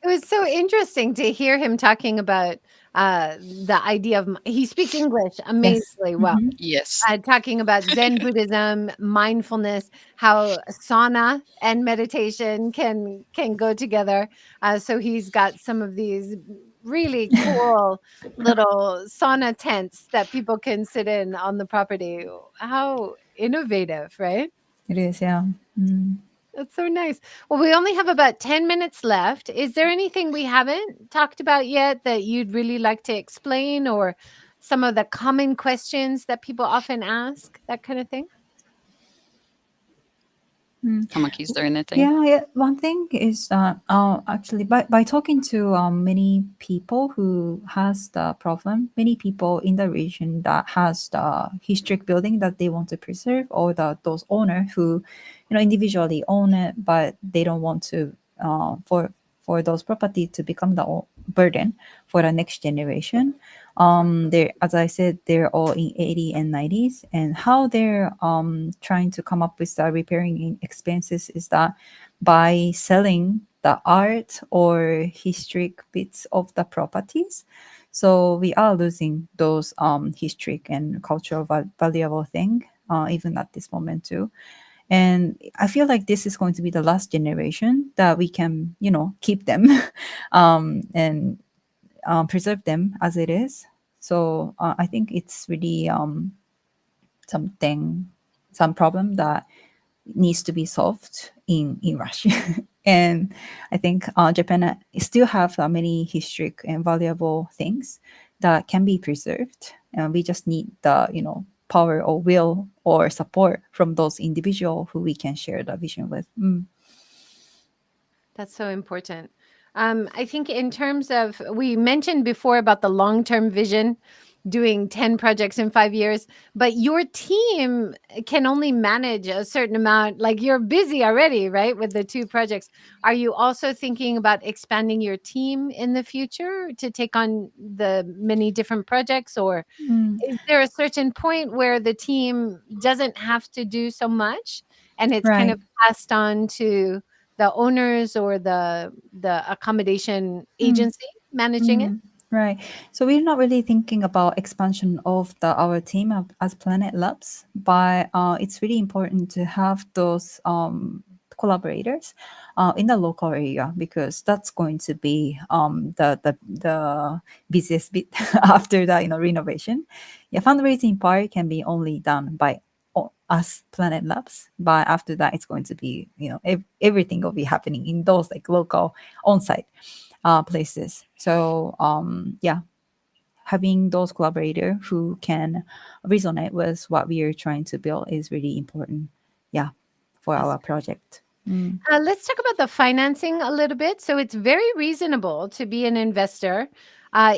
It was so interesting to hear him talking about the idea of he speaks English Yes. amazingly well. Hmm. Yes. Talking about Zen Buddhism, mindfulness, how sauna and meditation can go together. So he's got some of these really cool little sauna tents that people can sit in on the property. How innovative, right? It is. Yeah. Mm. That's so nice. Well, we only have about 10 minutes left. Is there anything we haven't talked about yet that you'd really like to explain, or some of the common questions that people often ask, that kind of thing? Tamaki, is there anything? Yeah, yeah. One thing is that actually by talking to many people who has the problem, many people in the region that has the historic building that they want to preserve, or those owner who, individually own it, but they don't want to for those property to become the burden for the next generation. They, as I said, they're all in 80 and 90s, and how they're trying to come up with the repairing expenses is that by selling the art or historic bits of the properties. So we are losing those historic and cultural valuable thing, even at this moment too. And I feel like this is going to be the last generation that we can, keep them and preserve them as it is. So I think it's really something, some problem that needs to be solved in Russia. And I think Japan still have many historic and valuable things that can be preserved. And we just need the power or will or support from those individuals who we can share the vision with. Mm. That's so important. I think in terms of, we mentioned before about the long-term vision, doing 10 projects in 5 years, but your team can only manage a certain amount. Like, you're busy already, right? With the two projects. Are you also thinking about expanding your team in the future to take on the many different projects? Or Mm. is there a certain point where the team doesn't have to do so much and it's kind Right. of passed on to the owners or the accommodation Mm. agency managing it? Mm, right. So we're not really thinking about expansion of our team as Planet Labs, but it's really important to have those collaborators in the local area, because that's going to be the busiest bit after the renovation. Yeah, fundraising part can be only done by us Planet Labs, but after that it's going to be everything will be happening in those like local on-site places. So yeah, having those collaborators who can resonate with what we are trying to build is really important. Yeah, for That's our project. Mm. Let's talk about the financing a little bit. So it's very reasonable to be an investor.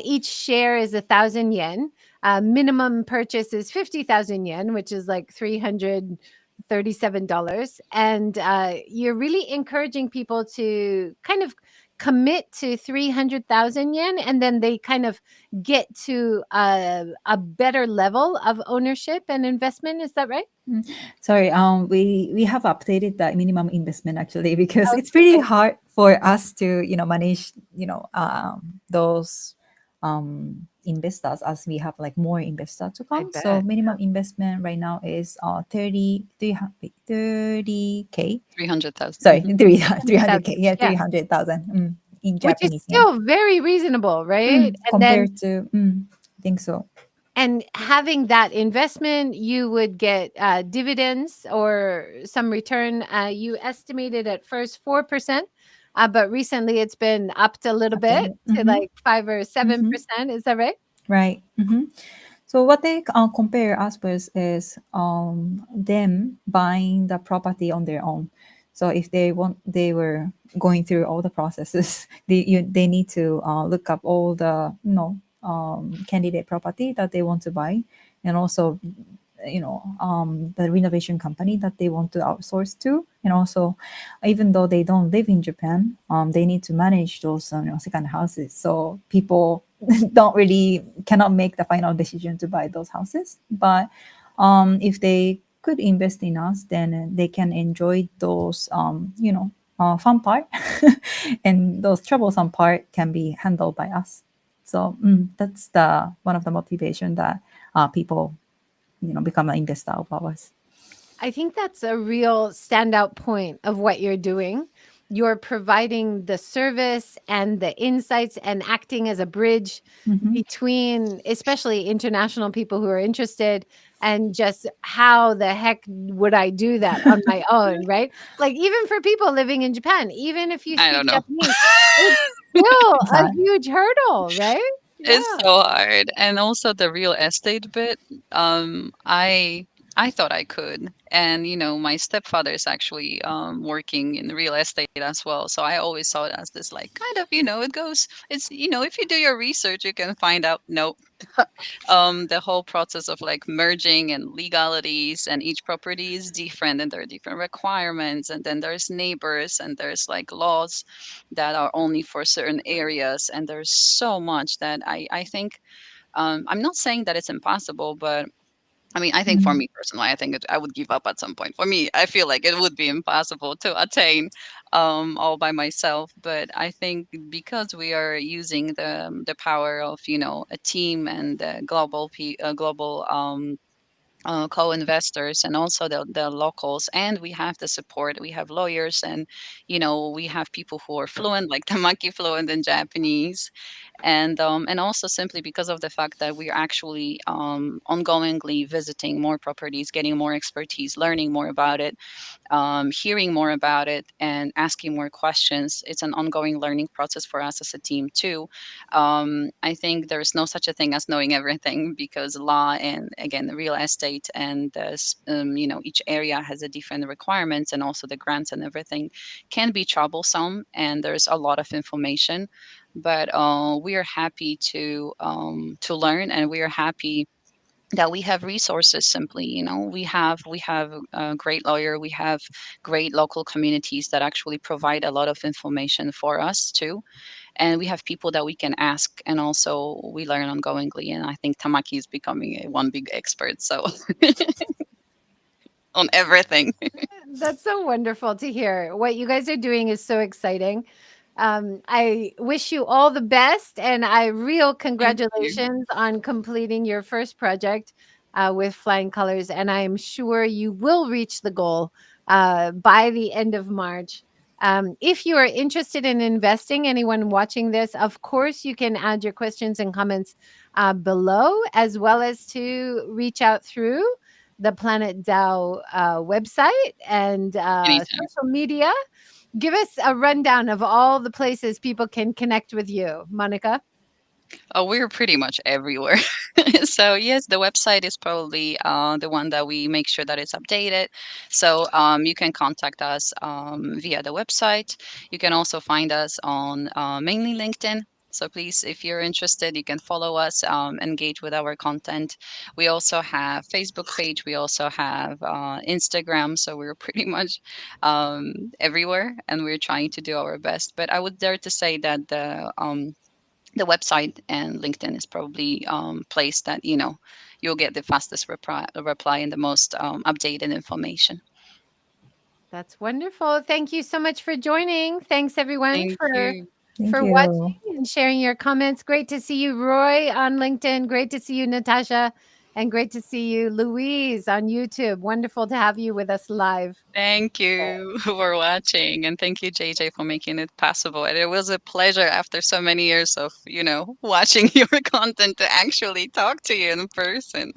Each share is 1,000 yen. Minimum purchase is 50,000 yen, which is like $337. And you're really encouraging people to kind of commit to 300,000 yen, and then they kind of get to a better level of ownership and investment. Is that right? Sorry, we have updated the minimum investment actually because it's pretty Okay. hard for us to manage those investors as we have like more investors to I come. So bet. minimum investment right now is 30k. 300,000. Sorry, 300,000. 300k. Yeah, Yeah. 300,000 in Which is Japanese yen. still very reasonable, right? And then Compared to, I think so. and having that investment, you would get dividends or some return. You estimated at first 4%, but recently it's been upped a little bit Updated. to like 5 or 7%. Is that right? Right. So what they compare us with is them buying the property on their own. So if they were going through all the processes, they need to look up all the candidate property that they want to buy, and also the renovation company that they want to outsource to, and also even though they don't live in Japan, they need to manage those second houses. So people don't really cannot make the final decision to buy those houses. But if they could invest in us, then they can enjoy those fun part, and those troublesome part can be handled by us. So that's the one of the motivation that people become an investor of ours. I think that's a real standout point of what you're doing. You're providing the service and the insights and acting as a bridge between, especially international people who are interested, and just how the heck would I do that on my own, right? Like, even for people living in Japan, even if you I don't speak know. Japanese, it's still It's a hard. huge hurdle, right? It's Yeah. so hard. And also the real estate bit, I thought I could. And my stepfather is actually working in real estate as well. So I always saw it as this like kind of, it goes it's if you do your research, you can find out no. The whole process of like merging and legalities, and each property is different, and there are different requirements, and then there's neighbors, and there's like laws that are only for certain areas, and there's so much that I think, I'm not saying that it's impossible, but I mean, I think for Mm. me personally, I think I would give up at some point. For me, I feel like it would be impossible to attain all by myself. But I think because we are using the power of a team and global co-investors, and also the locals, and we have the support, we have lawyers, and we have people who are fluent, like Tamaki fluent in Japanese, and also simply because of the fact that we are actually ongoingly visiting more properties, getting more expertise, learning more about it, hearing more about it, and asking more questions. It's an ongoing learning process for us as a team too. I think there's no such a thing as knowing everything, because law and again the real estate and each area has a different requirements, and also the grants and everything can be troublesome, and there's a lot of information. But we are happy to learn, and we are happy that we have resources. Simply, we have a great lawyer, we have great local communities that actually provide a lot of information for us too, and we have people that we can ask, and also we learn ongoingly, and I think Tamaki is becoming a one big expert, so on everything. That's so wonderful to hear. What you guys are doing is so exciting. I wish you all the best, and I real Thank you. congratulations on completing your first project with Flying Colors. And I am sure you will reach the goal by the end of March. If you are interested in investing, anyone watching this, of course, you can add your questions and comments below, as well as to reach out through the Planet DAO website and Anytime. social media. Give us a rundown of all the places people can connect with you, Monica. Oh, we're pretty much everywhere. So yes, the website is probably the one that we make sure that it's updated. So you can contact us via the website. You can also find us on mainly LinkedIn. So please, if you're interested, you can follow us, engage with our content. We also have Facebook page. We also have Instagram. So we're pretty much everywhere, and we're trying to do our best. But I would dare to say that the website and LinkedIn is probably place that you'll get the fastest reply and the most updated information. That's wonderful. Thank you so much for joining. Thanks everyone Thank you. Thank for you. watching and sharing your comments. Great to see you, Roy, on LinkedIn. Great to see you, Natasha. And great to see you, Louise, on YouTube. Wonderful to have you with us live. Thank you for watching, and thank you, JJ, for making it possible. And it was a pleasure after so many years of, watching your content to actually talk to you in person.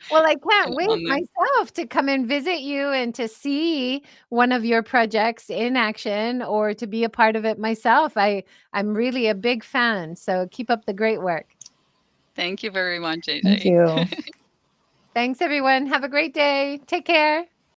Well, I can't An wait honor. myself to come and visit you and to see one of your projects in action or to be a part of it myself. I'm really a big fan. So keep up the great work. Thank you very much, Thank JJ. you. Thanks everyone. Have a great day. Take care.